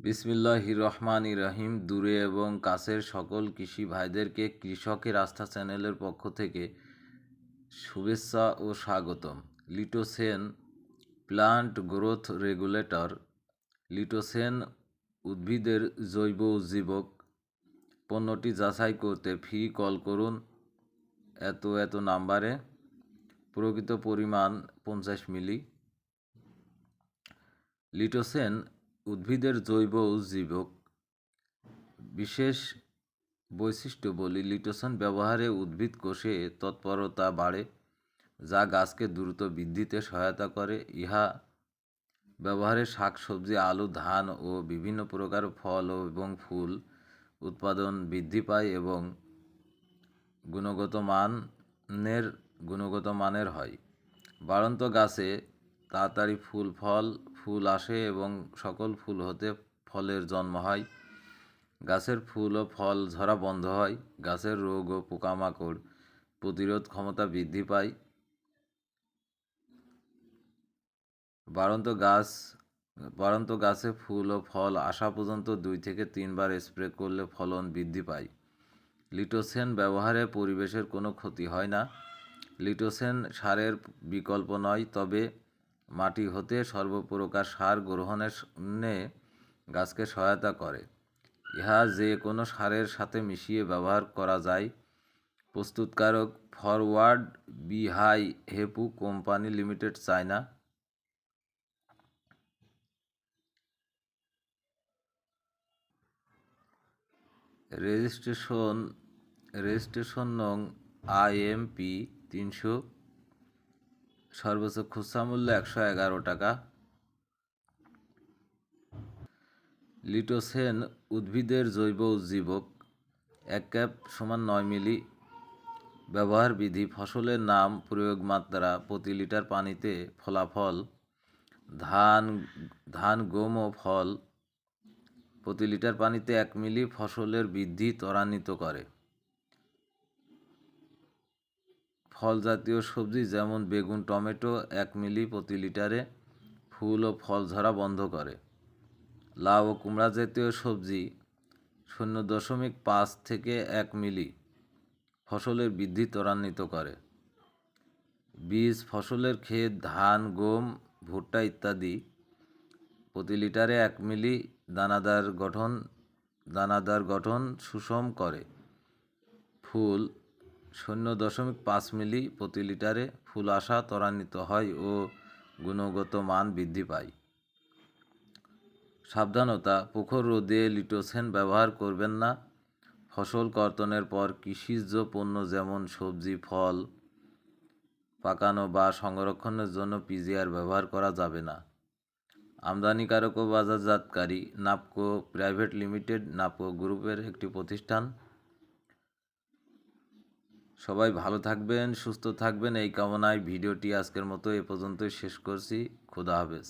বিসমিল্লাহির রহমানির রহিম। দূরে এবং কাছের সকল কৃষি ভাইদেরকে কৃষকের আস্থা চ্যানেলের পক্ষ থেকে শুভেচ্ছা ও স্বাগতম। লিটোসেন প্লান্ট গ্রোথ রেগুলেটর। লিটোসেন উদ্ভিদের জৈব উজ্জীবক। পণ্যটি যাচাই করতে ফ্রি কল করুন এত নাম্বারে। প্রকৃত পরিমাণ 50 মিলি। লিটোসেন উদ্ভিদের জৈব উজ্জীবক। বিশেষ বৈশিষ্ট্য বলি, লিটোসেন ব্যবহারে উদ্ভিদ কোষে তৎপরতা বাড়ে, যা গাছকে দ্রুত বৃদ্ধিতে সহায়তা করে। ইহা ব্যবহারে শাকসবজি, আলু, ধান ও বিভিন্ন প্রকার ফল এবং ফুল উৎপাদন বৃদ্ধি পায় এবং গুণগত মানের হয়। বাড়ন্ত গাছে তাড়াতাড়ি ফুল আসে এবং সকল ফুল হতে ফলের জন্ম হয়। গাছের ফুল ও ফল ঝরা বন্ধ হয়। গাছের রোগ ও পোকামাকড় প্রতিরোধ ক্ষমতা বৃদ্ধি পায়। বাড়ন্ত গাছে ফুল ও ফল আসা পর্যন্ত 2 থেকে 3 বার স্প্রে করলে ফলন বৃদ্ধি পায়। লিটোসেন ব্যবহারে পরিবেশের কোনো ক্ষতি হয় না। লিটোসেন সারের বিকল্প নয়, তবে মাটি হতে সর্বপ্রকার সার গ্রহণে গাছকে সহায়তা করে। ইহা যে কোনো সারের সাথে মিশিয়ে ব্যবহার করা যায়। প্রস্তুতকারক ফরওয়ার্ড বি হাই হেপু কোম্পানি লিমিটেড, চায়না। রেজিস্ট্রেশন নং IMP 300। সর্বোচ্চ খুচরা মূল্য 111 টাকা। লিটোসেন উদ্ভিদের জৈব উজ্জীবক। 1 ক্যাপ সমান 9 মিলি। ব্যবহার বিধি: ফসলের নাম, প্রয়োগ মাত্রা প্রতি লিটার পানিতে। ফলাফল: ধান, গম ও ফল প্রতি লিটার পানিতে 1 মিলি ফসলের বৃদ্ধি ত্বরান্বিত করে। ফল জাতীয় সবজি যেমন বেগুন, টমেটো 1 মিলি প্রতি লিটারে ফুল ও ফল ঝরা বন্ধ করে। লাউ ও কুমড়া জাতীয় সবজি 0.5 থেকে 1 মিলি ফসলের বৃদ্ধি ত্বরান্বিত করে। বীজ ফসলের ক্ষেত ধান, গম, ভুট্টা ইত্যাদি প্রতি লিটারে 1 মিলি দানাদার গঠন সুষম করে। ফুল 0.5 মিলি প্রতি লিটারে ফুল আসা ত্বরান্বিত হয় ও গুণগত মান বৃদ্ধি পায়। সাবধানতা: প্রখর রোদে লিটোসেন ব্যবহার করবেন না। ফসল কর্তনের পর কৃষিজ পণ্য যেমন সবজি, ফল পাকানো বা সংরক্ষণের জন্য PGR ব্যবহার করা যাবে না। আমদানিকারক ও বাজারজাতকারী নাপকো প্রাইভেট লিমিটেড, নাপকো গ্রুপের একটি প্রতিষ্ঠান। সবাই ভালো থাকবেন, সুস্থ থাকবেন এই কামনায় ভিডিওটি আজকের মতো এ পর্যন্তই শেষ করছি। খোদা হাফেজ।